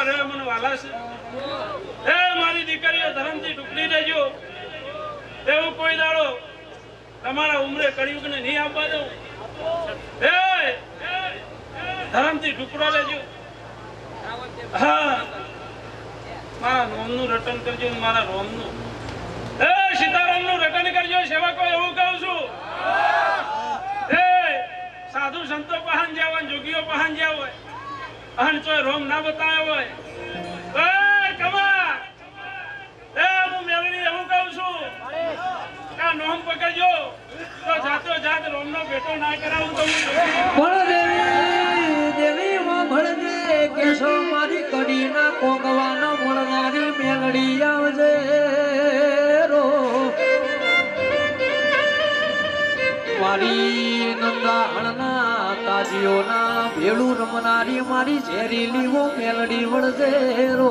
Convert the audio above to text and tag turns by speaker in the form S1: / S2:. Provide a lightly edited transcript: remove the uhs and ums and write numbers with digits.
S1: રે મને વાલા છે એ મારી દીકરીઓ ધર્મથી ટુકડી દેજો એવું કોઈ દાડો તમારા ઉમરે કળિયુગને નહીં આપવા દઉં એ ધર્મથી ટુકડો લેજો હા મારા નોમનું રટન કરજો મારા રોમનું એ સીતારામનું રટન કરજો સેવકો એવું કહું છું એ સાધુ સંતો પહાન જ્યાં હોય જોગીઓ પહાન જ્યાં હોય અહન ચોય રોમ ના બતાવ્યો હોય એ કમા એ હું મેળવી એવું કહું છું કા નોમ પકડજો તો જાતો જાત રોમનો બેટો ના કરાવું તો
S2: દેવી માં ભળજે કેશો મારી કડીના કોગવાના મળનારી મેલડી આવજે રો મારી નંદાહણના તાજીઓના ભેળું રમનારી મારી ઝેરી લીવો મેલડી વળજે રો